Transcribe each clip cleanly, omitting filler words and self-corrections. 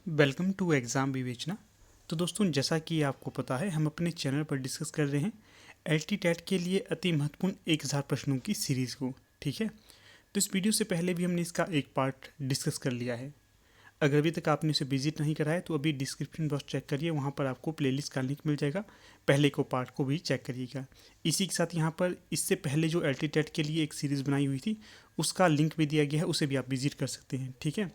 Welcome to exam विवेचना। तो दोस्तों, जैसा कि आपको पता है, हम अपने चैनल पर डिस्कस कर रहे हैं एलटी टेट के लिए अति महत्वपूर्ण 1000 प्रश्नों की सीरीज़ को। ठीक है, तो इस वीडियो से पहले भी हमने इसका एक पार्ट डिस्कस कर लिया है। अगर अभी तक आपने उसे विजिट नहीं करा है तो अभी डिस्क्रिप्शन बॉक्स चेक करिए, वहाँ पर आपको प्लेलिस्ट का लिंक मिल जाएगा। पहले को पार्ट को भी चेक करिएगा। इसी के साथ यहाँ पर इससे पहले जो एलटी टेट के लिए एक सीरीज़ बनाई हुई थी उसका लिंक भी दिया गया है, उसे भी आप विजिट कर सकते हैं। ठीक है,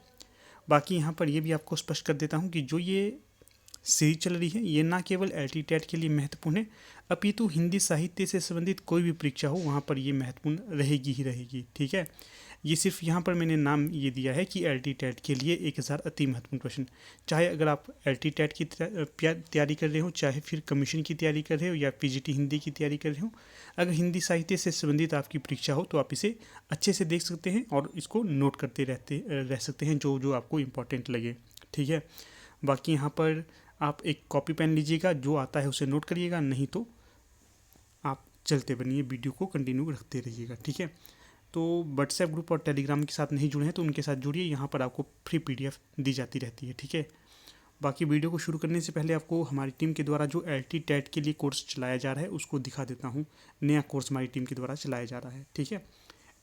बाकी यहाँ पर ये भी आपको स्पष्ट कर देता हूँ कि जो ये सीरीज चल रही है ये ना केवल एलटी टेट के लिए महत्वपूर्ण है, अपितु हिंदी साहित्य से संबंधित कोई भी परीक्षा हो वहाँ पर ये महत्वपूर्ण रहेगी ही रहेगी। ठीक है, ये सिर्फ यहाँ पर मैंने नाम ये दिया है कि एलटी टेट के लिए 1000 अति महत्वपूर्ण प्रश्न। चाहे अगर आप एलटी टेट की तैयारी कर रहे हो, चाहे फिर कमीशन की तैयारी कर रहे हो, या पीजीटी हिंदी की तैयारी कर रहे हो, अगर हिंदी साहित्य से संबंधित आपकी परीक्षा हो तो आप इसे अच्छे से देख सकते हैं और इसको नोट करते रह सकते हैं जो जो आपको इम्पोर्टेंट लगे। ठीक है, बाकी यहाँ पर आप एक कॉपी पेन लीजिएगा, जो आता है उसे नोट करिएगा, नहीं तो आप चलते बनिए, वीडियो को कंटिन्यू रखते रहिएगा। ठीक है, तो व्हाट्सएप ग्रुप और टेलीग्राम के साथ नहीं जुड़े हैं तो उनके साथ जुड़िए, यहाँ पर आपको फ्री पीडीएफ दी जाती रहती है। ठीक है, बाकी वीडियो को शुरू करने से पहले आपको हमारी टीम के द्वारा जो एलटी टेट के लिए कोर्स चलाया जा रहा है उसको दिखा देता हूँ। नया कोर्स हमारी टीम के द्वारा चलाया जा रहा है। ठीक है,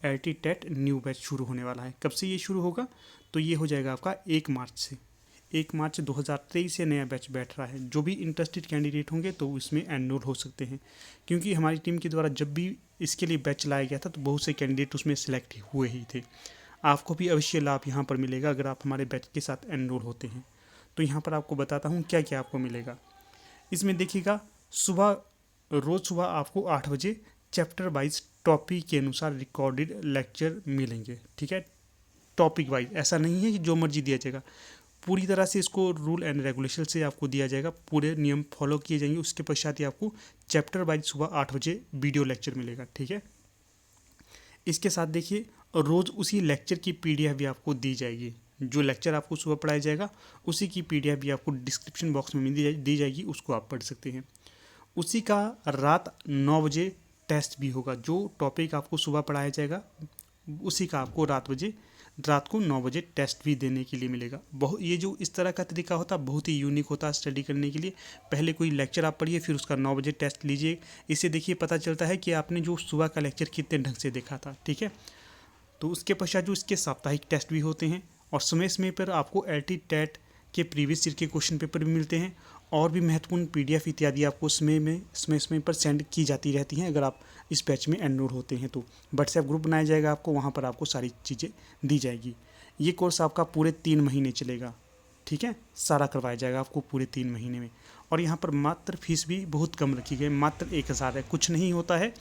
एलटी टेट न्यू बैच शुरू होने वाला है। कब से ये शुरू होगा? तो ये हो जाएगा आपका 1 मार्च से। 1 मार्च 2023 से नया बैच बैठ रहा है। जो भी इंटरेस्टेड कैंडिडेट होंगे तो इसमें एनरोल हो सकते हैं, क्योंकि हमारी टीम के द्वारा जब भी इसके लिए बैच लाया गया था तो बहुत से कैंडिडेट उसमें सेलेक्ट हुए ही थे। आपको भी अवश्य लाभ यहाँ पर मिलेगा अगर आप हमारे बैच के साथ एनरोल होते हैं। तो यहाँ पर आपको बताता हूँ क्या क्या आपको मिलेगा। इसमें देखिएगा, रोज़ सुबह आपको 8 बजे चैप्टर वाइज टॉपिक के अनुसार रिकॉर्डेड लेक्चर मिलेंगे। ठीक है, टॉपिक वाइज, ऐसा नहीं है कि जो मर्जी दिया जाएगा, पूरी तरह से इसको रूल एंड रेगुलेशन से आपको दिया जाएगा, पूरे नियम फॉलो किए जाएंगे। उसके पश्चात ही आपको चैप्टर वाइज सुबह 8 बजे वीडियो लेक्चर मिलेगा। ठीक है, इसके साथ देखिए, रोज़ उसी लेक्चर की पीडीएफ भी आपको दी जाएगी। जो लेक्चर आपको सुबह पढ़ाया जाएगा उसी की पीडीएफ भी आपको डिस्क्रिप्शन बॉक्स में दी जाएगी, उसको आप पढ़ सकते हैं। उसी का रात 9 बजे टेस्ट भी होगा। जो टॉपिक आपको सुबह पढ़ाया जाएगा उसी का आपको रात को 9 बजे टेस्ट भी देने के लिए मिलेगा। ये जो इस तरह का तरीका होता है बहुत ही यूनिक होता है स्टडी करने के लिए। पहले कोई लेक्चर आप पढ़िए, फिर उसका 9 बजे टेस्ट लीजिए। इससे देखिए पता चलता है कि आपने जो सुबह का लेक्चर कितने ढंग से देखा था। ठीक है, तो उसके पश्चात जो इसके साप्ताहिक टेस्ट भी होते हैं, और समय समय पर आपको एलटी टेट के प्रीवियस ईयर के क्वेश्चन पेपर भी मिलते हैं, और भी महत्वपूर्ण पीडीएफ इत्यादि आपको समय पर सेंड की जाती रहती हैं। अगर आप इस बैच में एनरोल होते हैं तो व्हाट्सएप ग्रुप बनाया जाएगा आपको, वहाँ पर आपको सारी चीज़ें दी जाएगी। ये कोर्स आपका पूरे 3 महीने चलेगा। ठीक है, सारा करवाया जाएगा आपको पूरे 3 महीने में। और यहाँ पर मात्र फीस भी बहुत कम रखी गई, मात्र 1000 है, कुछ नहीं होता है,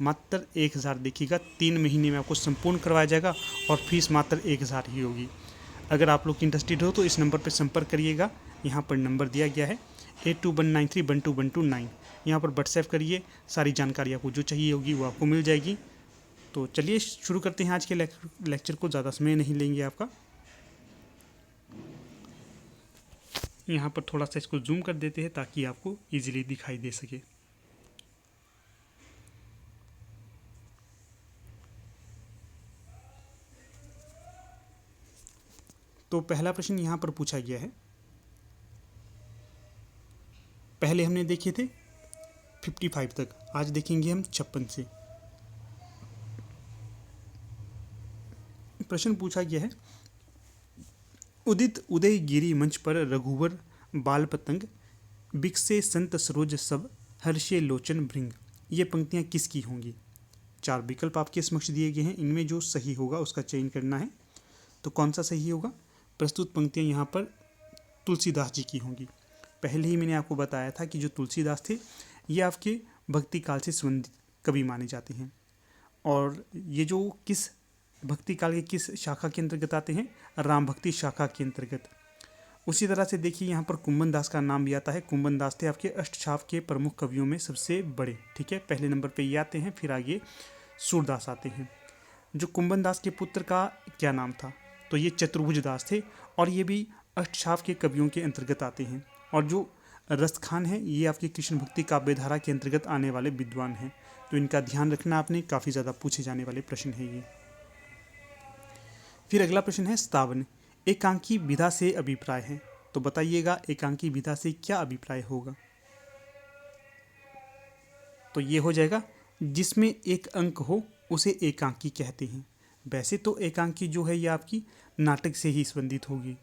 मात्र 1000। देखिएगा, 3 महीने में आपको संपूर्ण करवाया जाएगा और फीस मात्र 1000 ही होगी। अगर आप लोग इंटरेस्टेड हो तो इस नंबर पर संपर्क करिएगा। यहाँ पर नंबर दिया गया है 8193121229। यहाँ पर व्हाट्सएप करिए, सारी जानकारी आपको जो चाहिए होगी वो आपको मिल जाएगी। तो चलिए शुरू करते हैं आज के लेक्चर को, ज़्यादा समय नहीं लेंगे आपका। यहाँ पर थोड़ा सा इसको जूम कर देते हैं ताकि आपको इजीली दिखाई दे सके। तो पहला प्रश्न यहाँ पर पूछा गया है, पहले हमने देखे थे 55 तक, आज देखेंगे हम 56 से। प्रश्न पूछा गया है, उदित उदय गिरी मंच पर रघुवर बाल पतंग, बिकसे संत सरोज सब, हर्षे लोचन भृंग। ये पंक्तियाँ किसकी होंगी? 4 विकल्प आपके समक्ष दिए गए हैं, इनमें जो सही होगा उसका चयन करना है। तो कौन सा सही होगा? प्रस्तुत पंक्तियाँ यहाँ पर तुलसीदास जी की होंगी। पहले ही मैंने आपको बताया था कि जो तुलसीदास थे ये आपके भक्ति काल से संबंधित कवि माने जाते हैं, और ये जो किस भक्ति काल के किस शाखा के अंतर्गत आते हैं? राम भक्ति शाखा के अंतर्गत। उसी तरह से देखिए, यहाँ पर कुंभन दास का नाम भी आता है। कुंभन दास थे आपके अष्टछाप के प्रमुख कवियों में सबसे बड़े। ठीक है, पहले नंबर पे ये आते हैं, फिर आगे सूरदास आते हैं। जो कुंभन दास के पुत्र का क्या नाम था? तो ये चतुर्भुज दास थे, और ये भी अष्टछाप के कवियों के अंतर्गत आते हैं। और जो रस्तखान है ये आपकी कृष्ण भक्ति काव्यधारा के अंतर्गत आने वाले विद्वान हैं। तो इनका ध्यान रखना आपने, काफ़ी ज़्यादा पूछे जाने वाले प्रश्न है ये। फिर अगला प्रश्न है, स्थावन एकांकी विधा से अभिप्राय है। तो बताइएगा एकांकी विधा से क्या अभिप्राय होगा। तो ये हो जाएगा जिसमें एक अंक हो उसे एकांकी कहते हैं। वैसे तो एकांकी जो है ये आपकी नाटक से ही संबंधित होगी।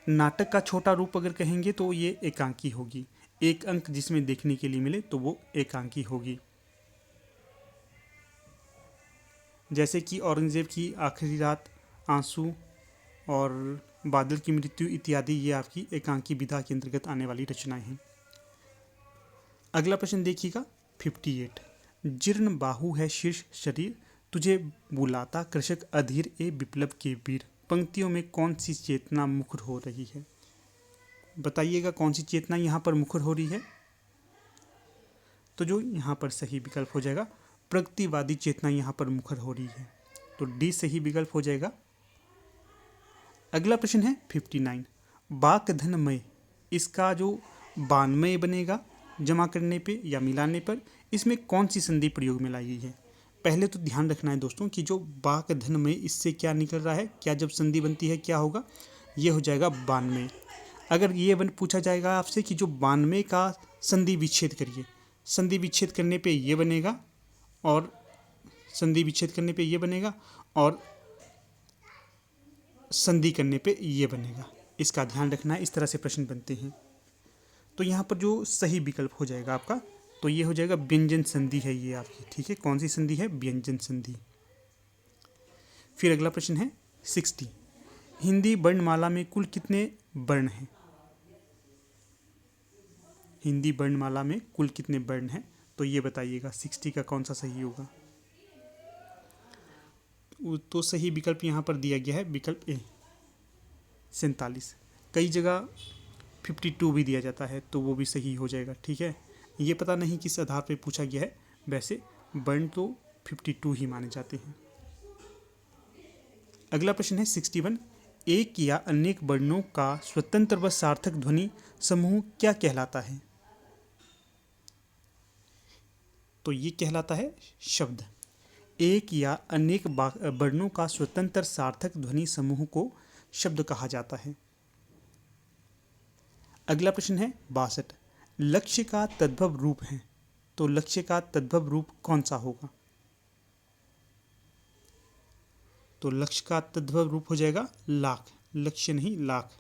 नाटक का छोटा रूप अगर कहेंगे तो ये एकांकी होगी। एक अंक जिसमें देखने के लिए मिले तो वो एकांकी होगी। जैसे कि औरंगजेब की आखिरी रात, आंसू और बादल की मृत्यु इत्यादि ये आपकी एकांकी विधा के अंतर्गत आने वाली रचनाएं हैं। अगला प्रश्न देखिएगा 58। जीर्ण बाहु है शीर्ष शरीर, तुझे बुलाता कृषक अधीर ए विप्लव के वीर। पंक्तियों में कौन सी चेतना मुखर हो रही है। बताइएगा कौन सी चेतना यहाँ पर मुखर हो रही है। तो जो यहाँ पर सही विकल्प हो जाएगा प्रगतिवादी चेतना यहाँ पर मुखर हो रही है। तो डी सही विकल्प हो जाएगा। अगला प्रश्न है 59। बाक धनमय, इसका जो बानमय बनेगा जमा करने पे या मिलाने पर, इसमें कौन सी संधि प्रयोग में लाई गई है। पहले तो ध्यान रखना है दोस्तों कि जो बाक धनमय इससे क्या निकल रहा है, क्या जब संधि बनती है क्या होगा, ये हो जाएगा बानमय। अगर ये पूछा जाएगा आपसे कि जो बानमय का संधि विच्छेद करिए, संधि विच्छेद करने पे ये बनेगा और संधि विच्छेद करने पे ये बनेगा और संधि करने पे ये बनेगा, इसका ध्यान रखना है। इस तरह से प्रश्न बनते हैं। तो यहाँ पर जो सही विकल्प हो जाएगा आपका, तो ये हो जाएगा व्यंजन संधि है ये आपकी। ठीक है, कौन सी संधि है, व्यंजन संधि। फिर अगला प्रश्न है 60। हिंदी वर्णमाला में कुल कितने वर्ण हैं। हिंदी वर्णमाला में कुल कितने वर्ण हैं, तो ये बताइएगा 60 का कौन सा सही होगा। तो सही विकल्प यहाँ पर दिया गया है विकल्प ए 47। कई जगह 52 भी दिया जाता है तो वो भी सही हो जाएगा। ठीक है, ये पता नहीं किस आधार पर पूछा गया है, वैसे वर्ण तो 52 ही माने जाते हैं। अगला प्रश्न है 61। एक या अनेक वर्णों का स्वतंत्र व सार्थक ध्वनि समूह क्या कहलाता है। तो ये कहलाता है शब्द। एक या अनेक वर्णों का स्वतंत्र सार्थक ध्वनि समूह को शब्द कहा जाता है। अगला प्रश्न है 62। लक्ष्य का तद्भव रूप है, तो लक्ष्य का तद्भव रूप कौन सा होगा। तो लक्ष्य का तद्भव रूप हो जाएगा लाख। लक्ष्य नहीं लाख,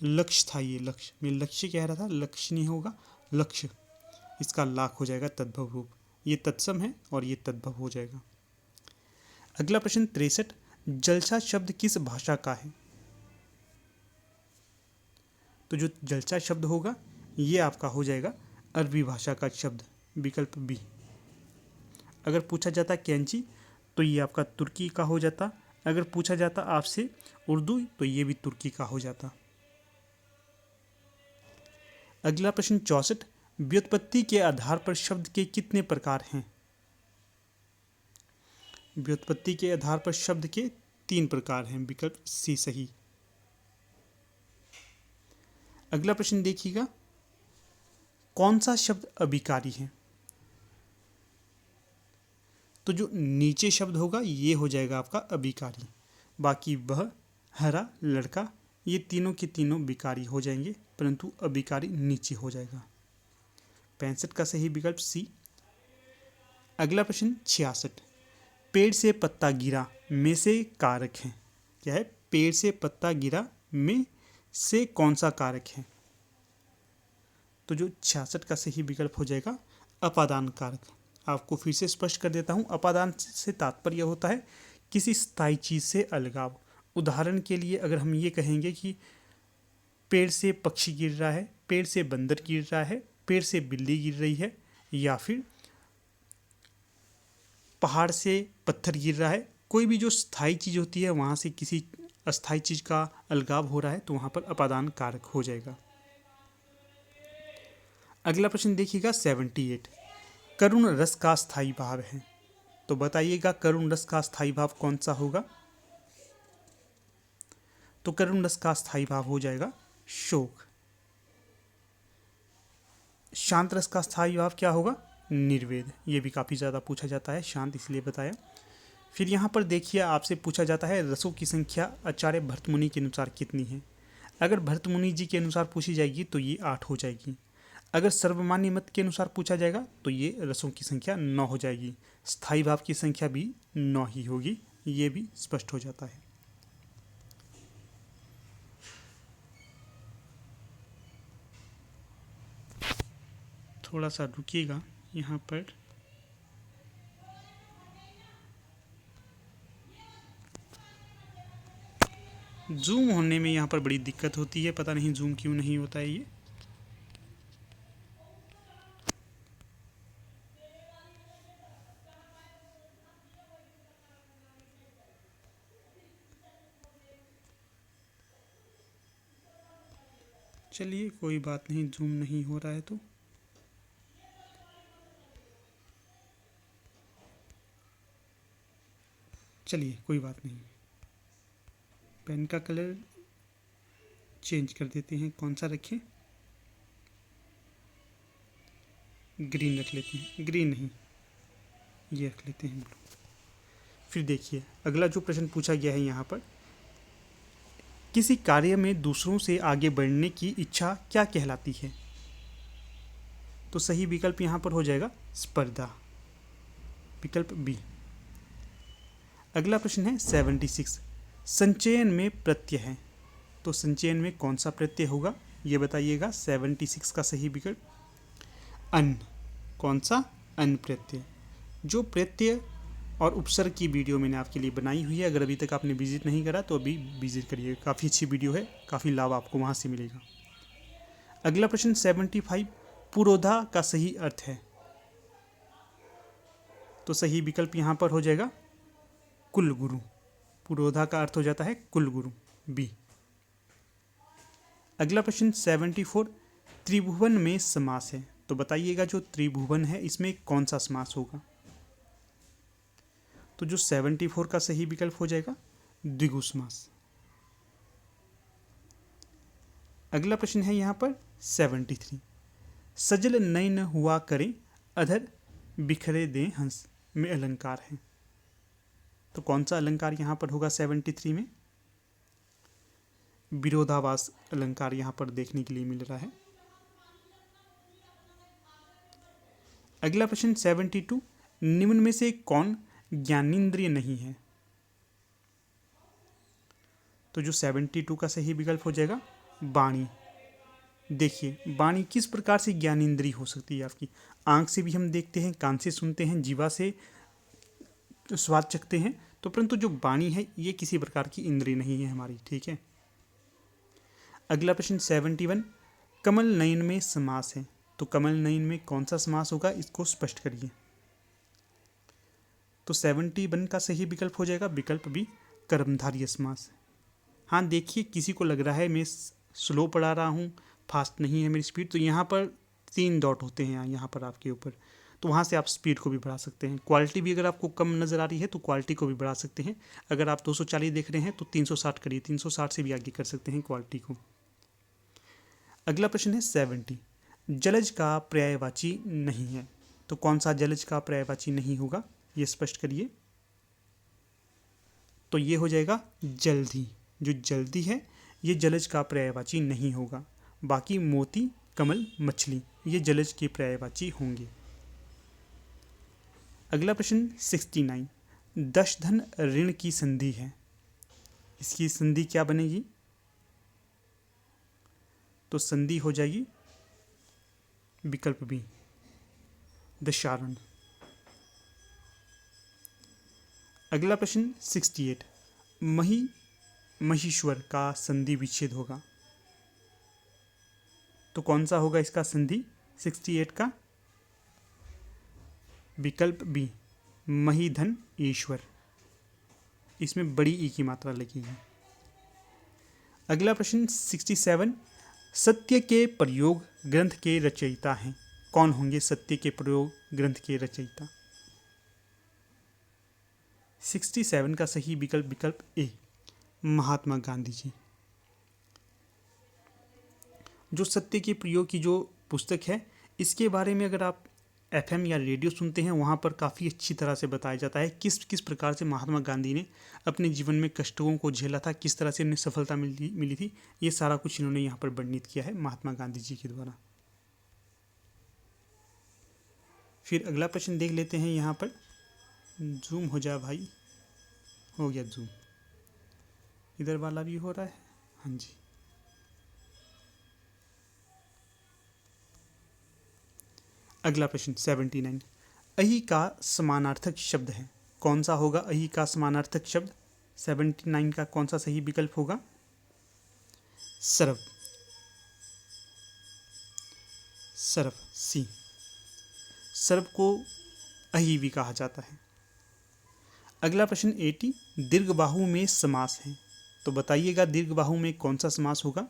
लक्ष्य था ये, लक्ष्य मैं लक्ष्य कह रहा था, लक्ष्य नहीं होगा लक्ष्य, इसका लाख हो जाएगा तद्भव रूप। ये तत्सम है और ये तद्भव हो जाएगा। अगला प्रश्न 63। जलसा शब्द किस भाषा का है। तो जो जलसा शब्द होगा ये आपका हो जाएगा अरबी भाषा का शब्द, विकल्प बी। अगर पूछा जाता कैंची तो ये आपका तुर्की का हो जाता। अगर पूछा जाता आपसे उर्दू तो ये भी तुर्की का हो जाता। अगला प्रश्न 64। व्युत्पत्ति के आधार पर शब्द के कितने प्रकार हैं। व्युत्पत्ति के आधार पर शब्द के 3 प्रकार हैं, विकल्प सी सही। अगला प्रश्न देखिएगा, कौन सा शब्द अभिकारी है। तो जो नीचे शब्द होगा ये हो जाएगा आपका अभिकारी। बाकी वह, हरा, लड़का ये तीनों के तीनों विकारी हो जाएंगे, परंतु अभिकारी नीचे हो जाएगा। 65 का सही विकल्प सी। अगला प्रश्न 66। पेड़ से पत्ता गिरा में से कारक है। क्या है, पेड़ से पत्ता गिरा में से कौन सा कारक है। तो जो 66 का सही विकल्प हो जाएगा अपादान कारक। आपको फिर से स्पष्ट कर देता हूँ, अपादान से तात्पर्य होता है किसी स्थायी चीज़ से अलगाव। उदाहरण के लिए अगर हम ये कहेंगे कि पेड़ से पक्षी गिर रहा है, पेड़ से बंदर गिर रहा है, पेड़ से बिल्ली गिर रही है, या फिर पहाड़ से पत्थर गिर रहा है, कोई भी जो स्थायी चीज़ होती है वहाँ से किसी अस्थायी चीज़ का अलगाव हो रहा है तो वहाँ पर अपादान कारक हो जाएगा। अगला प्रश्न देखिएगा 78। करुण रस का स्थायी भाव है। तो बताइएगा करुण रस का स्थायी भाव कौन सा होगा। तो करुण रस का स्थायी भाव हो जाएगा शोक। शांत रस का स्थायी भाव क्या होगा, निर्वेद। ये भी काफ़ी ज़्यादा पूछा जाता है, शांत इसलिए बताया। फिर यहाँ पर देखिए आपसे पूछा जाता है रसों की संख्या आचार्य भर्तमुनि के अनुसार कितनी है। अगर भरतमुनि जी के अनुसार पूछी जाएगी तो ये 8 हो जाएगी। अगर सर्वमान्य मत के अनुसार पूछा जाएगा तो ये रसों की संख्या 9 हो जाएगी। स्थायी भाव की संख्या भी 9 ही होगी, ये भी स्पष्ट हो जाता है। थोड़ा सा रुकिएगा, यहाँ पर जूम होने में यहाँ पर बड़ी दिक्कत होती है, पता नहीं जूम क्यों नहीं होता है ये। चलिए कोई बात नहीं, जूम नहीं हो रहा है तो चलिए कोई बात नहीं, पेन का कलर चेंज कर देते हैं। कौन सा रखें? ग्रीन रख लेते हैं। ग्रीन नहीं, ये रख लेते हैं ब्लू। फिर देखिए अगला जो प्रश्न पूछा गया है यहाँ पर, किसी कार्य में दूसरों से आगे बढ़ने की इच्छा क्या कहलाती है? तो सही विकल्प यहाँ पर हो जाएगा स्पर्धा, विकल्प बी। अगला प्रश्न है 76, संचयन में प्रत्यय है, तो संचयन में कौन सा प्रत्यय होगा ये बताइएगा। 76 का सही विकल्प अन। कौन सा? अन प्रत्यय। जो प्रत्यय और उपसर्ग की वीडियो मैंने आपके लिए बनाई हुई है, अगर अभी तक आपने विजिट नहीं करा तो अभी विजिट करिए, काफ़ी अच्छी वीडियो है, काफ़ी लाभ आपको वहाँ से मिलेगा। अगला प्रश्न 75, पुरोधा का सही अर्थ है, तो सही विकल्प यहाँ पर हो जाएगा कुलगुरु। पुरोधा का अर्थ हो जाता है कुलगुरु, बी। अगला प्रश्न 74, त्रिभुवन में समास है, तो बताइएगा जो त्रिभुवन है इसमें कौन सा समास होगा? तो जो 74 का सही विकल्प हो जाएगा द्विगु समास। अगला प्रश्न है यहाँ पर 73, सजल नयन हुआ करे अधर बिखरे दे हंस में अलंकार है, तो कौन सा अलंकार यहाँ पर होगा 73 में? विरोधाभास अलंकार यहाँ पर देखने के लिए मिल रहा है। अगला प्रश्न 72, निम्न में से कौन ज्ञानेंद्रिय नहीं है? तो जो 72 का सही विकल्प हो जाएगा वाणी। देखिए वाणी किस प्रकार से ज्ञानेंद्रिय हो सकती है आपकी? आंख से भी हम देखते हैं, कान से सुनते हैं, जीवा से स्वाद चखते हैं, तो परंतु जो वाणी है ये किसी प्रकार की इंद्रिय नहीं है हमारी, ठीक है। अगला प्रश्न 71, कमल नयन में समास है, तो कमल नयन में कौन सा समास होगा इसको स्पष्ट करिए। तो 71 का सही विकल्प हो जाएगा विकल्प बी, कर्मधारय समास। हाँ देखिए किसी को लग रहा है मैं स्लो पढ़ा रहा हूँ, फास्ट नहीं है मेरी स्पीड, तो यहाँ पर 3 डॉट होते हैं यहाँ पर आपके ऊपर, तो वहाँ से आप स्पीड को भी बढ़ा सकते हैं। क्वालिटी भी अगर आपको कम नज़र आ रही है तो क्वालिटी को भी बढ़ा सकते हैं। अगर आप 240 देख रहे हैं तो 360 करिए, 360 से भी आगे कर सकते हैं क्वालिटी को। अगला प्रश्न है 70, जलज का पर्यायवाची नहीं है, तो कौन सा जलज का पर्यायवाची नहीं होगा ये स्पष्ट करिए। तो ये हो जाएगा जल्दी। जो जल्दी है ये जलज का पर्यायवाची नहीं होगा, बाकी मोती, कमल, मछली ये जलज के पर्यायवाची होंगे। अगला प्रश्न 69, दशधन ऋण की संधि है, इसकी संधि क्या बनेगी? तो संधि हो जाएगी विकल्प बी, दशारण। अगला प्रश्न 68, मही महीश्वर का संधि विच्छेद होगा, तो कौन सा होगा इसका संधि 68 का? विकल्प बी, महीधन ईश्वर, इसमें बड़ी ई की मात्रा लगेगी। अगला प्रश्न 67, सत्य के प्रयोग ग्रंथ के रचयिता हैं, कौन होंगे सत्य के प्रयोग ग्रंथ के रचयिता? 67 का सही विकल्प विकल्प ए, महात्मा गांधी जी। जो सत्य के प्रयोग की जो पुस्तक है इसके बारे में अगर आप एफएम या रेडियो सुनते हैं वहाँ पर काफ़ी अच्छी तरह से बताया जाता है किस किस प्रकार से महात्मा गांधी ने अपने जीवन में कष्टों को झेला था, किस तरह से उन्हें सफलता मिली थी। ये सारा कुछ इन्होंने यहाँ पर वर्णित किया है महात्मा गांधी जी के द्वारा। फिर अगला प्रश्न देख लेते हैं यहाँ पर। जूम हो जाए भाई, हो गया जूम, इधर वाला भी हो रहा है, हाँ जी। अगला प्रश्न 79, अहि का समानार्थक शब्द है, कौन सा होगा अहि का समानार्थक शब्द? 79 का कौन सा सही विकल्प होगा? सर्व, सर्व सी। सर्व को अहि भी कहा जाता है। अगला प्रश्न 80, दीर्घ बाहु में समास है, तो बताइएगा दीर्घ बाहु में कौन सा समास होगा?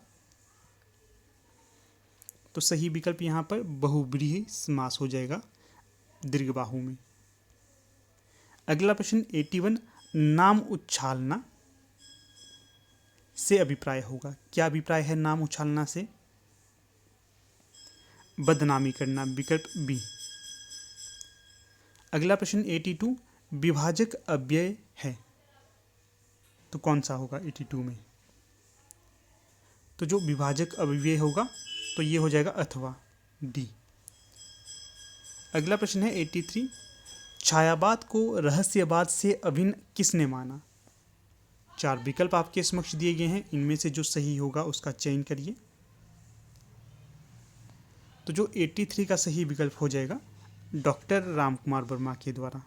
तो सही विकल्प यहाँ पर बहुव्रीहि समास हो जाएगा दीर्घ बाहु में। अगला प्रश्न 81, नाम उछालना से अभिप्राय होगा, क्या अभिप्राय है नाम उछालना से? बदनामी करना, विकल्प बी। अगला प्रश्न 82, विभाजक अव्यय है, तो कौन सा होगा 82 में? तो जो विभाजक अव्यय होगा तो ये हो जाएगा अथवा, डी। अगला प्रश्न है 83, छायावाद को रहस्यवाद से अभिन्न किसने माना? 4 विकल्प आपके समक्ष दिए गए हैं, इनमें से जो सही होगा उसका चयन करिए। तो जो 83 का सही विकल्प हो जाएगा डॉक्टर रामकुमार वर्मा के द्वारा।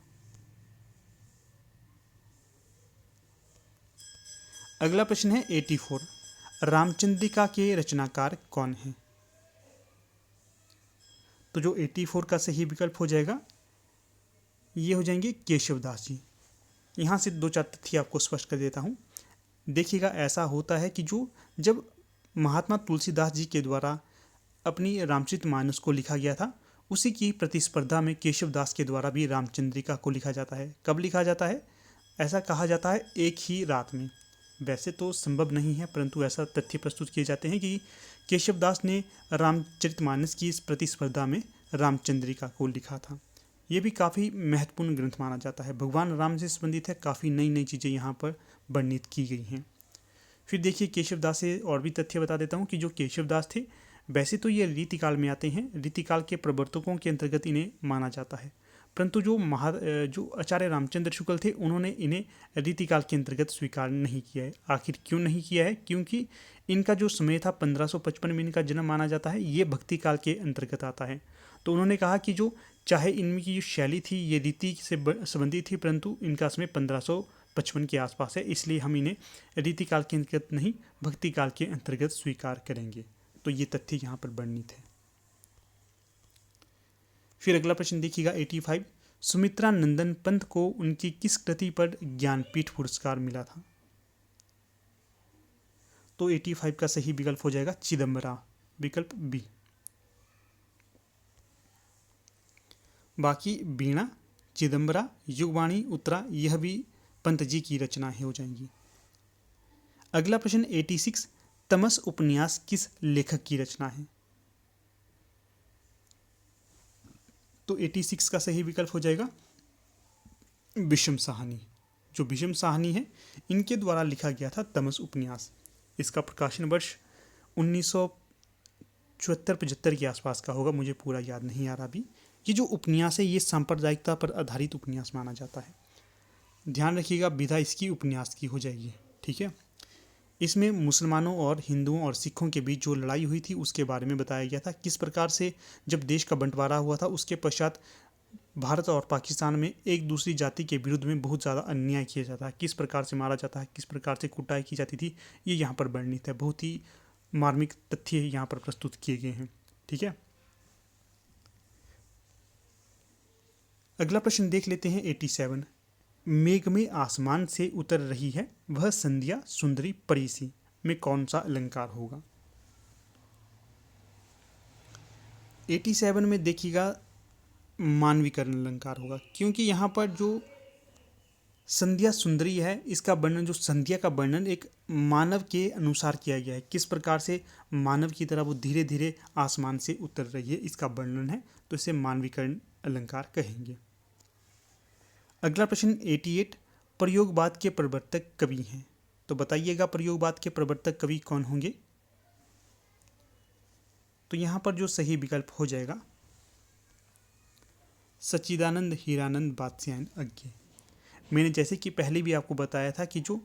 अगला प्रश्न है 84, रामचंद्रिका के रचनाकार कौन है? तो जो 84 का सही विकल्प हो जाएगा ये हो जाएंगे केशवदास जी। यहाँ से 2-4 तथ्य आपको स्पष्ट कर देता हूँ। देखिएगा ऐसा होता है कि जो जब महात्मा तुलसीदास जी के द्वारा अपनी रामचरितमानस को लिखा गया था, उसी की प्रतिस्पर्धा में केशवदास के द्वारा भी रामचंद्रिका को लिखा जाता है। कब लिखा जाता है? ऐसा कहा जाता है एक ही रात में। वैसे तो संभव नहीं है, परंतु ऐसा तथ्य प्रस्तुत किए जाते हैं कि केशवदास ने रामचरितमानस की इस प्रतिस्पर्धा में रामचंद्रिका को लिखा था। ये भी काफ़ी महत्वपूर्ण ग्रंथ माना जाता है, भगवान राम से संबंधित है, काफ़ी नई नई चीज़ें यहाँ पर वर्णित की गई हैं। फिर देखिए केशवदास से और भी तथ्य बता देता हूँ कि जो केशवदास थे वैसे तो ये रीतिकाल में आते हैं, रीतिकाल के प्रवर्तकों के अंतर्गत इन्हें माना जाता है, परंतु जो आचार्य रामचंद्र शुक्ल थे उन्होंने इन्हें रीतिकाल के अंतर्गत स्वीकार नहीं किया है। आखिर क्यों नहीं किया है? क्योंकि इनका जो समय था 1555 में इनका जन्म माना जाता है, ये भक्ति काल के अंतर्गत आता है। तो उन्होंने कहा कि जो चाहे इनकी जो शैली थी ये रीति से संबंधित थी, परंतु इनका समय 1555 के आसपास है, इसलिए हम इन्हें रीतिकाल के अंतर्गत नहीं भक्ति काल के अंतर्गत स्वीकार करेंगे। तो ये तथ्य यहाँ पर वर्णित है। फिर अगला प्रश्न देखिएगा 85, सुमित्रा नंदन पंत को उनकी किस कृति पर ज्ञानपीठ पुरस्कार मिला था? तो 85 का सही विकल्प हो जाएगा चिदम्बरा, विकल्प बी। बाकी वीणा, चिदम्बरा, युगवाणी, उत्तरा यह भी पंत जी की रचनाएं हो जाएंगी। अगला प्रश्न 86, तमस उपन्यास किस लेखक की रचना है? तो 86 का सही विकल्प हो जाएगा विषम साहनी। जो विषम साहनी है इनके द्वारा लिखा गया था तमस उपन्यास। इसका प्रकाशन वर्ष 1974-75 के आसपास का होगा, मुझे पूरा याद नहीं आ रहा अभी। ये जो उपन्यास है ये सांप्रदायिकता पर आधारित उपन्यास माना जाता है। ध्यान रखिएगा विधा इसकी उपन्यास की हो जाएगी, ठीक है। इसमें मुसलमानों और हिंदुओं और सिखों के बीच जो लड़ाई हुई थी उसके बारे में बताया गया था, किस प्रकार से जब देश का बंटवारा हुआ था उसके पश्चात भारत और पाकिस्तान में एक दूसरी जाति के विरुद्ध में बहुत ज़्यादा अन्याय किया जाता है, किस प्रकार से मारा जाता है, किस प्रकार से कुटाई की जाती थी, ये यहाँ पर वर्णित है। बहुत ही मार्मिक तथ्य यहाँ पर प्रस्तुत किए गए हैं, ठीक है। अगला प्रश्न देख लेते हैं 87, मेघ में आसमान से उतर रही है वह संध्या सुंदरी परीसी में कौन सा अलंकार होगा? 87 में देखिएगा मानवीकरण अलंकार होगा, क्योंकि यहाँ पर जो संध्या सुंदरी है इसका वर्णन, जो संध्या का वर्णन एक मानव के अनुसार किया गया है, किस प्रकार से मानव की तरह वो धीरे धीरे आसमान से उतर रही है इसका वर्णन है, तो इसे मानवीकरण अलंकार कहेंगे। अगला प्रश्न 88, प्रयोगवाद के प्रवर्तक कवि हैं। तो बताइएगा प्रयोगवाद के प्रवर्तक कवि कौन होंगे। तो यहाँ पर जो सही विकल्प हो जाएगा सच्चिदानंद हीरानंद वात्स्यायन अज्ञे। मैंने जैसे कि पहले भी आपको बताया था कि जो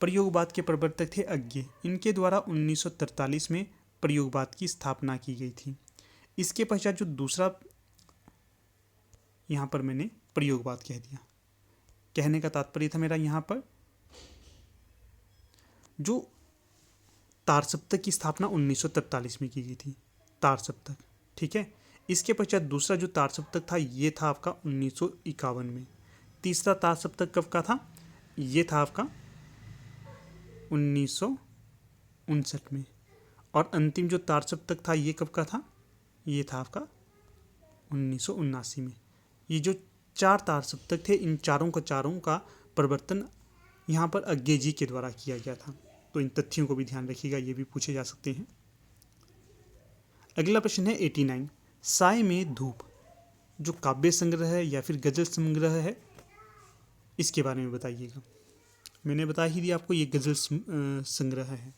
प्रयोगवाद के प्रवर्तक थे अज्ञे, इनके द्वारा 1943 में प्रयोगवाद की स्थापना की गई थी। इसके पश्चात जो दूसरा, यहाँ पर मैंने प्रयोगवाद कह दिया, कहने का तात्पर्य था मेरा यहाँ पर जो तार सप्तक की स्थापना 1943 में की गई थी, तार सप्तक, ठीक है। इसके पश्चात दूसरा जो तार सप्तक था ये था आपका 1951 में। तीसरा तार सप्तक कब का था, ये था आपका 1959 में। और अंतिम जो तार सप्तक था ये कब का था, ये था आपका 1979 में। ये जो 4 तार सप्तक थे, इन चारों का परिवर्तन यहाँ पर अज्ञे जी के द्वारा किया गया था। तो इन तथ्यों को भी ध्यान रखिएगा, ये भी पूछे जा सकते हैं। अगला प्रश्न है 89, साय में धूप जो काव्य संग्रह है या फिर गजल संग्रह है, इसके बारे में बताइएगा। मैंने बता ही दिया आपको, ये गजल संग्रह है।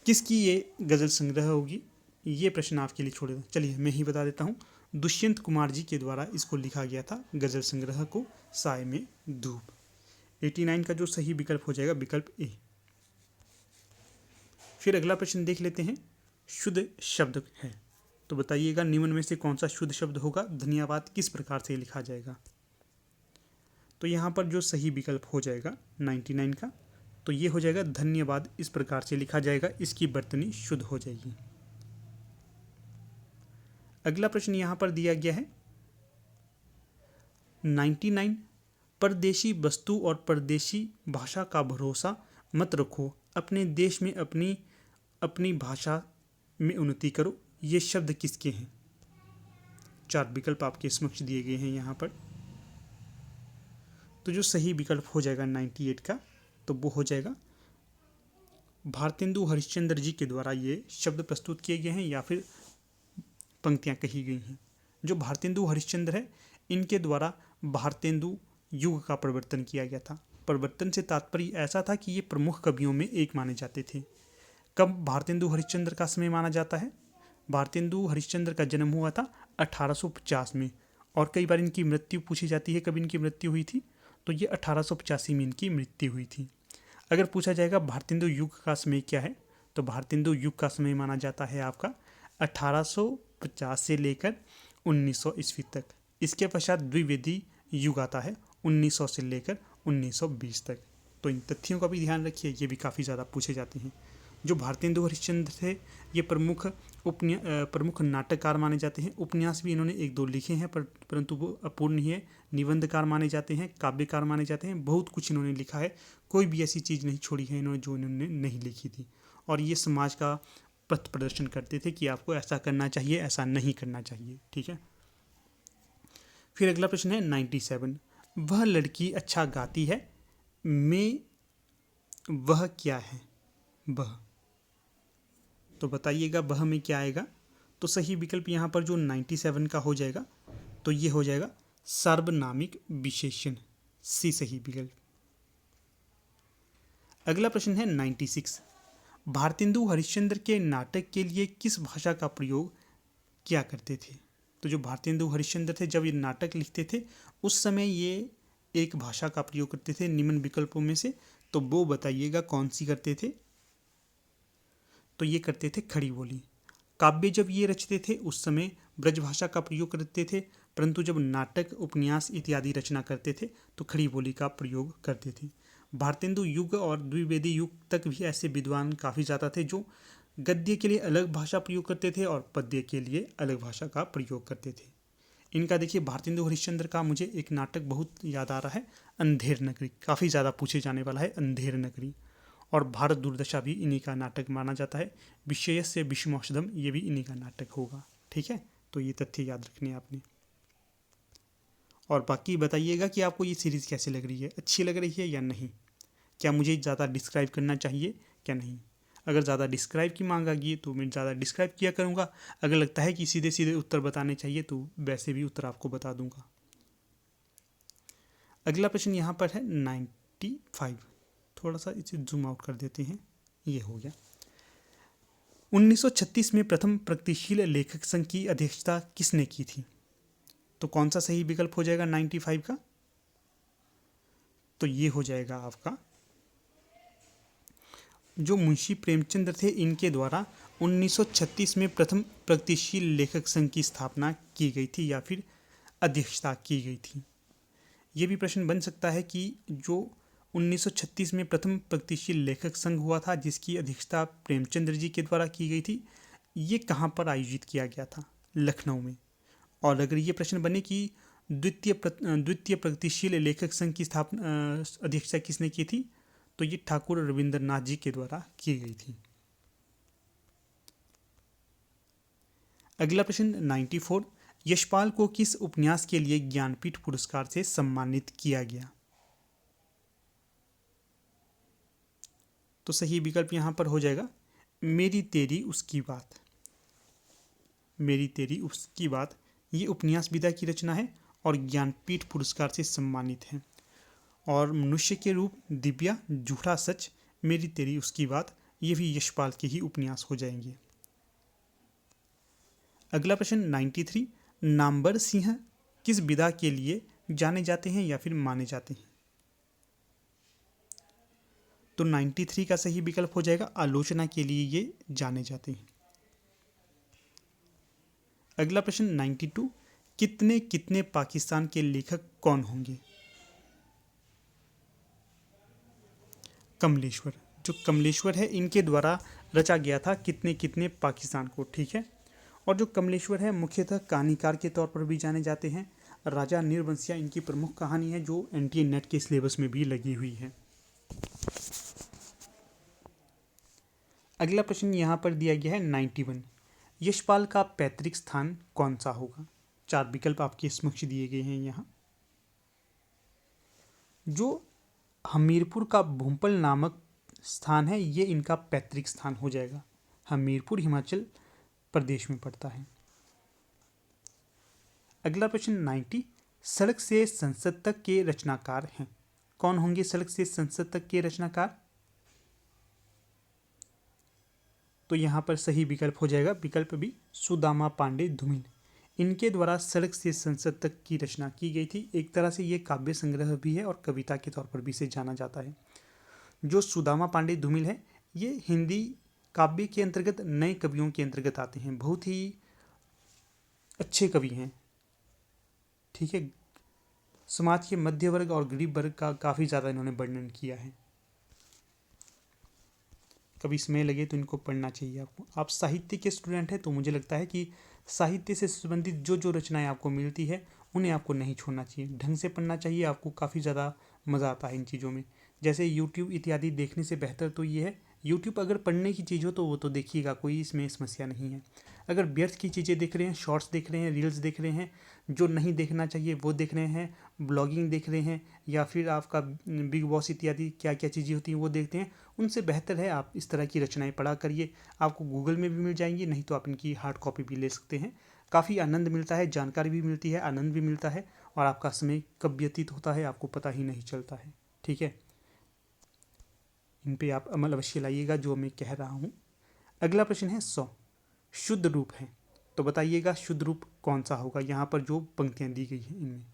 किसकी ये गजल संग्रह होगी, ये प्रश्न आपके लिए छोड़ देता। चलिए मैं ही बता देता हूँ, दुष्यंत कुमार जी के द्वारा इसको लिखा गया था, गजल संग्रह को, साय में धूप। 89 का जो सही विकल्प हो जाएगा विकल्प ए। फिर अगला प्रश्न देख लेते हैं, शुद्ध शब्द है। तो बताइएगा निम्न में से कौन सा शुद्ध शब्द होगा, धन्यवाद किस प्रकार से लिखा जाएगा। तो यहाँ पर जो सही विकल्प हो जाएगा 99 का, तो ये हो जाएगा धन्यवाद इस प्रकार से लिखा जाएगा, इसकी वर्तनी शुद्ध हो जाएगी। अगला प्रश्न यहाँ पर दिया गया है 99, परदेशी वस्तु और परदेशी भाषा का भरोसा मत रखो, अपने देश में अपनी भाषा में उन्नति करो, ये शब्द किसके हैं। 4 विकल्प आपके समक्ष दिए गए हैं यहाँ पर। तो जो सही विकल्प हो जाएगा 98 का, तो वो हो जाएगा भारतेंदु हरिश्चंद्र जी के द्वारा ये शब्द प्रस्तुत किए गए हैं या फिर पंक्तियाँ कही गई हैं। जो भारतेंदु हरिश्चंद्र है, इनके द्वारा भारतेंदु युग का परिवर्तन किया गया था। परिवर्तन से तात्पर्य ऐसा था कि ये प्रमुख कवियों में एक माने जाते थे। कब भारतेंदु हरिश्चंद्र का समय माना जाता है, भारतेंदु हरिश्चंद्र का जन्म हुआ था 1850 में, और कई बार इनकी मृत्यु पूछी जाती है, कब इनकी मृत्यु हुई थी, तो ये 1885 में इनकी मृत्यु हुई थी। अगर पूछा जाएगा भारतेंदु युग का समय क्या है, तो भारतेंदु युग का समय माना जाता है आपका 1850 से लेकर 1900 ईस्वी तक। इसके पश्चात द्विवेदी युग आता है 1900 से लेकर 1920 तक। तो इन तथ्यों का भी ध्यान रखिए, ये भी काफ़ी ज़्यादा पूछे जाते हैं। जो भारतेंदु हरिश्चंद्र थे, ये प्रमुख नाटककार माने जाते हैं। उपन्यास भी इन्होंने 1-2 लिखे हैं, परंतु वो अपूर्ण ही है। निबंधकार माने जाते हैं, काव्यकार माने जाते हैं, बहुत कुछ इन्होंने लिखा है। कोई भी ऐसी चीज़ नहीं छोड़ी है इन्होंने जो इन्होंने नहीं लिखी थी। और ये समाज का पथ प्रदर्शन करते थे कि आपको ऐसा करना चाहिए, ऐसा नहीं करना चाहिए, ठीक है। फिर अगला प्रश्न है 97, वह लड़की अच्छा गाती है में वह क्या है, वह। तो बताइएगा वह में क्या आएगा। तो सही विकल्प यहाँ पर जो 97 का हो जाएगा, तो ये हो जाएगा सार्वनामिक विशेषण, सी सही विकल्प। अगला प्रश्न है 96, भारतेंदु हरिश्चंद्र के नाटक के लिए किस भाषा का प्रयोग किया करते थे। तो जो भारतेंदु हरिश्चंद्र थे, जब ये नाटक लिखते थे उस समय ये एक भाषा का प्रयोग करते थे निम्न विकल्पों में से, तो वो बताइएगा कौन सी करते थे। तो ये करते थे खड़ी बोली। काव्य जब ये रचते थे उस समय ब्रजभाषा का प्रयोग करते थे, परंतु जब नाटक, उपन्यास इत्यादि रचना करते थे तो खड़ी बोली का प्रयोग करते थे। भारतेंदु युग और द्विवेदी युग तक भी ऐसे विद्वान काफ़ी ज़्यादा थे जो गद्य के लिए अलग भाषा प्रयोग करते थे और पद्य के लिए अलग भाषा का प्रयोग करते थे। इनका देखिए भारतेंदु हरिश्चंद्र का मुझे एक नाटक बहुत याद आ रहा है, अंधेर नगरी, काफ़ी ज़्यादा पूछे जाने वाला है अंधेर नगरी। और भारत दुर्दशा भी इन्हीं का नाटक माना जाता है। विषयस्य विषमौषधम, ये भी इन्हीं का नाटक होगा, ठीक है। तो ये तथ्य याद रखने आपने। और बाकी बताइएगा कि आपको ये सीरीज़ कैसे लग रही है, अच्छी लग रही है या नहीं, क्या मुझे ज़्यादा डिस्क्राइब करना चाहिए क्या नहीं। अगर ज़्यादा डिस्क्राइब की मांग आ गई तो मैं ज़्यादा डिस्क्राइब किया करूँगा, अगर लगता है कि सीधे सीधे उत्तर बताने चाहिए तो वैसे भी उत्तर आपको बता दूंगा। अगला प्रश्न यहाँ पर है 95। थोड़ा सा इसे जूम आउट कर देते हैं, ये हो गया। 1936 में प्रथम प्रगतिशील लेखक संघ की अध्यक्षता किसने की थी? तो कौन सा सही विकल्प हो जाएगा 95 का? तो ये हो जाएगा आपका जो मुंशी प्रेमचंद थे, इनके द्वारा 1936 में प्रथम प्रगतिशील लेखक संघ की स्थापना की गई थी या फिर अध्यक्षता की गई थी। ये भी प्रश्न बन सकता है कि जो 1936 में प्रथम प्रगतिशील लेखक संघ हुआ था, जिसकी अध्यक्षता प्रेमचंद्र जी के द्वारा की गई थी, ये कहाँ पर आयोजित किया गया था? लखनऊ में। और अगर ये प्रश्न बने कि द्वितीय प्रगतिशील लेखक संघ की स्थापना अध्यक्षता किसने की थी, तो ये ठाकुर रविंद्रनाथ जी के द्वारा की गई थी। अगला प्रश्न 94। यशपाल को किस उपन्यास के लिए ज्ञानपीठ पुरस्कार से सम्मानित किया गया? तो सही विकल्प यहाँ पर हो जाएगा मेरी तेरी उसकी बात। मेरी तेरी उसकी बात ये उपन्यास विधा की रचना है और ज्ञानपीठ पुरस्कार से सम्मानित है। और मनुष्य के रूप, दिव्या, झूठा सच, मेरी तेरी उसकी बात ये भी यशपाल के ही उपन्यास हो जाएंगे। अगला प्रश्न 93। नामवर सिंह किस विधा के लिए जाने जाते हैं या फिर माने जाते हैं? तो 93 का सही विकल्प हो जाएगा आलोचना के लिए ये जाने जाते हैं। अगला प्रश्न 92। कितने कितने पाकिस्तान के लेखक कौन होंगे? कमलेश्वर। जो कमलेश्वर है, इनके द्वारा रचा गया था कितने कितने पाकिस्तान को, ठीक है। और जो कमलेश्वर है मुख्यतः कहानीकार के तौर पर भी जाने जाते हैं। राजा नीरबंसिया इनकी प्रमुख कहानी है जो एनटीए नेट के सिलेबस में भी लगी हुई है। अगला प्रश्न यहाँ पर दिया गया है 91। यशपाल का पैतृक स्थान कौन सा होगा? 4 विकल्प आपके समक्ष दिए गए हैं यहाँ। जो हमीरपुर का भूपल नामक स्थान है, ये इनका पैतृक स्थान हो जाएगा। हमीरपुर हिमाचल प्रदेश में पड़ता है। अगला प्रश्न 90। सड़क से संसद तक के रचनाकार हैं, कौन होंगे सड़क से संसद तक के रचनाकार? तो यहाँ पर सही विकल्प हो जाएगा विकल्प बी, सुदामा पांडे धूमिल। इनके द्वारा सड़क से संसद तक की रचना की गई थी। एक तरह से ये काव्य संग्रह भी है और कविता के तौर पर भी इसे जाना जाता है। जो सुदामा पांडे धूमिल है, ये हिंदी काव्य के अंतर्गत नए कवियों के अंतर्गत आते हैं। बहुत ही अच्छे कवि हैं, ठीक है। समाज के मध्य वर्ग और गरीब वर्ग का काफ़ी ज़्यादा इन्होंने वर्णन किया है। कभी समय लगे तो इनको पढ़ना चाहिए आपको। आप साहित्य के स्टूडेंट हैं तो मुझे लगता है कि साहित्य से संबंधित जो जो रचनाएं आपको मिलती है उन्हें आपको नहीं छोड़ना चाहिए, ढंग से पढ़ना चाहिए। आपको काफ़ी ज़्यादा मज़ा आता है इन चीज़ों में। जैसे यूट्यूब इत्यादि देखने से बेहतर तो ये है, यूट्यूब अगर पढ़ने की चीज़ हो तो वो तो देखिएगा, कोई इसमें समस्या नहीं है। अगर व्यर्थ की चीज़ें देख रहे हैं, शॉर्ट्स देख रहे हैं, रील्स देख रहे हैं, जो नहीं देखना चाहिए वो देख रहे हैं, ब्लॉगिंग देख रहे हैं, या फिर आपका बिग बॉस इत्यादि क्या क्या चीज़ें होती हैं वो देखते हैं, उनसे बेहतर है आप इस तरह की रचनाएं पढ़ा करिए। आपको गूगल में भी मिल जाएंगी, नहीं तो आप इनकी हार्ड कॉपी भी ले सकते हैं। काफ़ी आनंद मिलता है, जानकारी भी मिलती है, आनंद भी मिलता है, और आपका समय कब व्यतीत होता है आपको पता ही नहीं चलता है, ठीक है। इन पे आप अमल अवश्य लाइएगा जो मैं कह रहा हूँ। अगला प्रश्न है 100। शुद्ध रूप है, तो बताइएगा शुद्ध रूप कौन सा होगा? यहाँ पर जो पंक्तियाँ दी गई हैं इनमें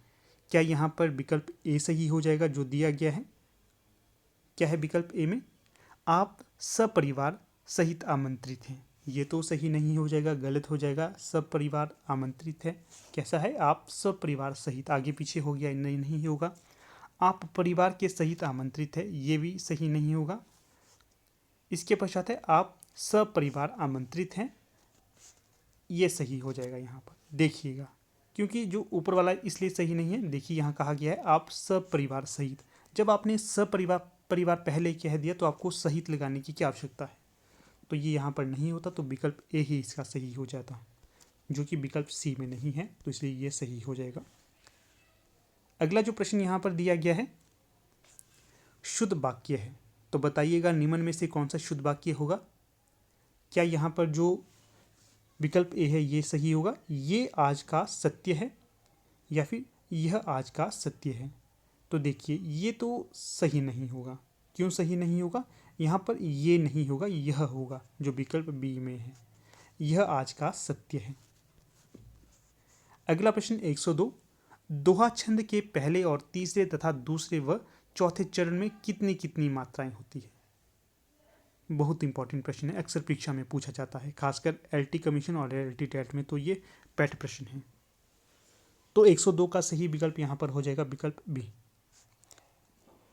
क्या यहाँ पर विकल्प ए सही हो जाएगा जो दिया गया है? क्या है विकल्प ए में? आप सपरिवार सहित आमंत्रित हैं, ये तो सही नहीं हो जाएगा, गलत हो जाएगा। सपरिवार आमंत्रित है कैसा है? आप सपरिवार सहित, आगे पीछे हो गया, नहीं नहीं होगा। आप परिवार के सहित आमंत्रित है, ये भी सही नहीं होगा। इसके पश्चात है आप सपरिवार आमंत्रित हैं, ये सही हो जाएगा। यहाँ पर देखिएगा, क्योंकि जो ऊपर वाला इसलिए सही नहीं है, देखिए यहाँ कहा गया है आप सपरिवार सहित। जब आपने परिवार पहले कह दिया तो आपको सहित लगाने की क्या आवश्यकता है? तो ये यहाँ पर नहीं होता, तो विकल्प ए ही इसका सही हो जाता, जो कि विकल्प सी में नहीं है, तो इसलिए ये सही हो जाएगा। अगला जो प्रश्न यहाँ पर दिया गया है शुद्ध वाक्य है, तो बताइएगा निम्न में से कौन सा शुद्ध वाक्य होगा? क्या यहाँ पर जो विकल्प ए है ये सही होगा, ये आज का सत्य है, या फिर यह आज का सत्य है? तो देखिए ये तो सही नहीं होगा। क्यों सही नहीं होगा? यहाँ पर ये नहीं होगा, यह होगा जो विकल्प बी में है, यह आज का सत्य है। अगला प्रश्न 102, दोहा छंद के पहले और तीसरे तथा दूसरे व चौथे चरण में कितनी कितनी मात्राएं होती है? बहुत इंपॉर्टेंट प्रश्न है, अक्सर परीक्षा में पूछा जाता है, खासकर एलटी कमीशन और एलटी टेट में तो ये पैट प्रश्न है। तो 102 का सही विकल्प यहाँ पर हो जाएगा विकल्प बी।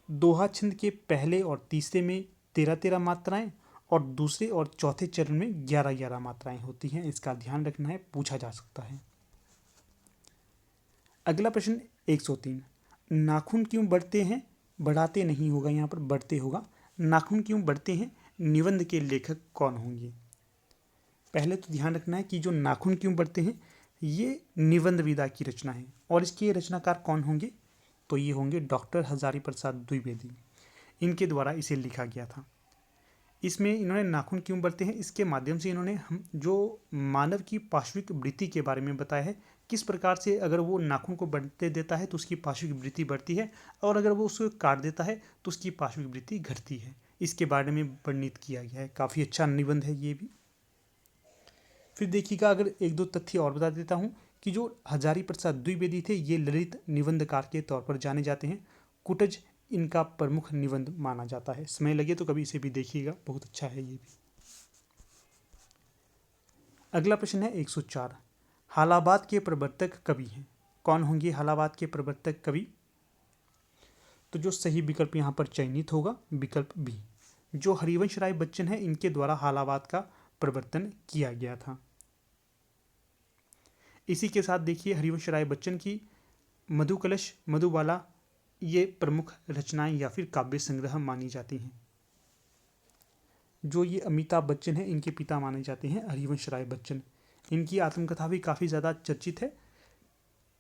दोहा छंद के पहले और तीसरे में 13-13 मात्राएं और दूसरे और चौथे चरण में 11-11 मात्राएं होती हैं। इसका ध्यान रखना है, पूछा जा सकता है। अगला प्रश्न 103, नाखून क्यों बढ़ते हैं? बढ़ाते नहीं होगा, यहाँ पर बढ़ते होगा। नाखून क्यों बढ़ते हैं? निबंध के लेखक कौन होंगे? पहले तो ध्यान रखना है कि जो नाखून क्यों बढ़ते हैं ये निबंध विधा की रचना है, और इसके रचनाकार कौन होंगे? तो ये होंगे डॉक्टर हजारी प्रसाद द्विवेदी, इनके द्वारा इसे लिखा गया था। इसमें इन्होंने नाखून क्यों बढ़ते हैं इसके माध्यम से इन्होंने हम जो मानव की पार्श्विक वृत्ति के बारे में बताया है, किस प्रकार से अगर वो नाखून को बढ़ते देता है तो उसकी पार्श्विक वृत्ति बढ़ती है, और अगर वो उसको काट देता है तो उसकी पार्श्विक वृत्ति घटती है। इसके बारे में वर्णित किया गया है, काफ़ी अच्छा निबंध है ये भी। फिर देखिएगा, अगर एक दो तथ्य और बता देता हूँ कि जो हजारी प्रसाद द्विवेदी थे ये ललित निबंधकार के तौर पर जाने जाते हैं। कुटज इनका प्रमुख निबंध माना जाता है। समय लगे तो कभी इसे भी देखिएगा, बहुत अच्छा है ये भी। अगला प्रश्न है 104, हालाबाद के प्रवर्तक कवि हैं? कौन होंगे हालाबाद के प्रवर्तक कवि? तो जो सही विकल्प यहाँ पर चयनित होगा विकल्प बी, जो हरिवंश राय बच्चन है इनके द्वारा हालाबाद का प्रवर्तन किया गया था। इसी के साथ देखिए हरिवंश राय बच्चन की मधुकलश, मधुबाला ये प्रमुख रचनाएं या फिर काव्य संग्रह मानी जाती हैं। जो ये अमिताभ बच्चन है इनके पिता माने जाते हैं हरिवंश राय बच्चन। इनकी आत्मकथा भी काफ़ी ज़्यादा चर्चित है।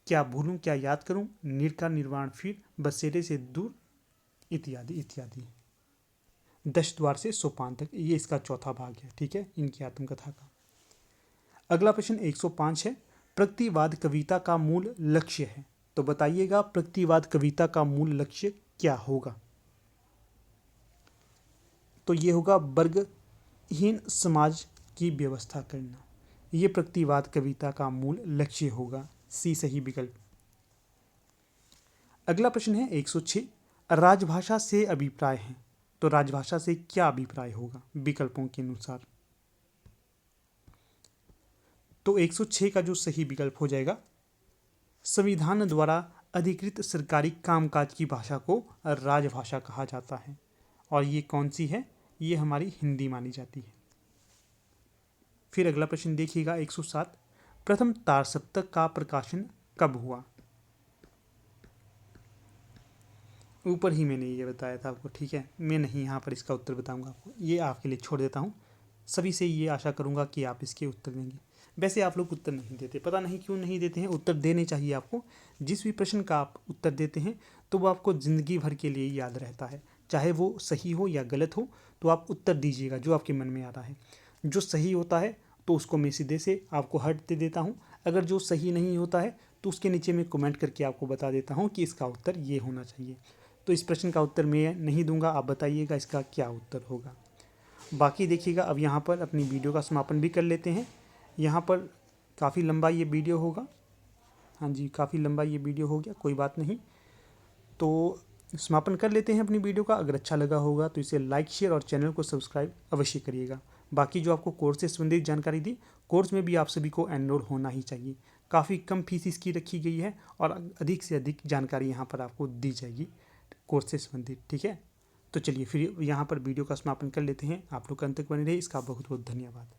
क्या भूलूं क्या याद करूं, नीर का निर्वाण फिर, बसेरे से दूर, इत्यादि इत्यादि। 10 द्वार से सोपान तक, ये इसका चौथा भाग है, ठीक है, इनकी आत्मकथा का। अगला प्रश्न 105 है, प्रगतिवाद कविता का मूल लक्ष्य है? तो बताइएगा प्रगतिवाद कविता का मूल लक्ष्य क्या होगा? तो ये होगा वर्गहीन समाज की व्यवस्था करना, ये प्रगतिवाद कविता का मूल लक्ष्य होगा। सी सही विकल्प। अगला प्रश्न है 106, राजभाषा से अभिप्राय है? तो राजभाषा से क्या अभिप्राय होगा विकल्पों के अनुसार? तो 106 का जो सही विकल्प हो जाएगा, संविधान द्वारा अधिकृत सरकारी कामकाज की भाषा को राजभाषा कहा जाता है। और ये कौन सी है? ये हमारी हिंदी मानी जाती है। फिर अगला प्रश्न देखिएगा 107, प्रथम तार सप्तक का प्रकाशन कब हुआ? ऊपर ही मैंने ये बताया था आपको, ठीक है, मैं नहीं यहाँ पर इसका उत्तर बताऊंगा आपको, ये आपके लिए छोड़ देता हूँ। सभी से ये आशा करूँगा कि आप इसके उत्तर देंगे। वैसे आप लोग उत्तर नहीं देते, पता नहीं क्यों नहीं देते हैं। उत्तर देने चाहिए आपको। जिस भी प्रश्न का आप उत्तर देते हैं तो वो आपको ज़िंदगी भर के लिए याद रहता है, चाहे वो सही हो या गलत हो। तो आप उत्तर दीजिएगा जो आपके मन में आ रहा है। जो सही होता है तो उसको मैं सीधे से आपको हट दे देता हूँ, अगर जो सही नहीं होता है तो उसके नीचे मैं कमेंट करके आपको बता देता हूँ कि इसका उत्तर ये होना चाहिए। तो इस प्रश्न का उत्तर मैं नहीं दूंगा, आप बताइएगा इसका क्या उत्तर होगा। बाकी देखिएगा, अब यहाँ पर अपनी वीडियो का समापन भी कर लेते हैं। यहाँ पर काफ़ी लंबा ये वीडियो होगा, हाँ जी काफ़ी लंबा ये वीडियो हो गया, कोई बात नहीं। तो समापन कर लेते हैं अपनी वीडियो का। अगर अच्छा लगा होगा तो इसे लाइक, शेयर और चैनल को सब्सक्राइब अवश्य करिएगा। बाकी जो आपको कोर्स से संबंधित जानकारी दी, कोर्स में भी आप सभी को एनरोल होना ही चाहिए। काफ़ी कम फीस इसकी रखी गई है और अधिक से अधिक जानकारी यहाँ पर आपको दी जाएगी कोर्स से संबंधित, ठीक है। तो चलिए फिर यहाँ पर वीडियो का समापन कर लेते हैं। आप लोग अंत तक बने रहे, इसका बहुत बहुत धन्यवाद।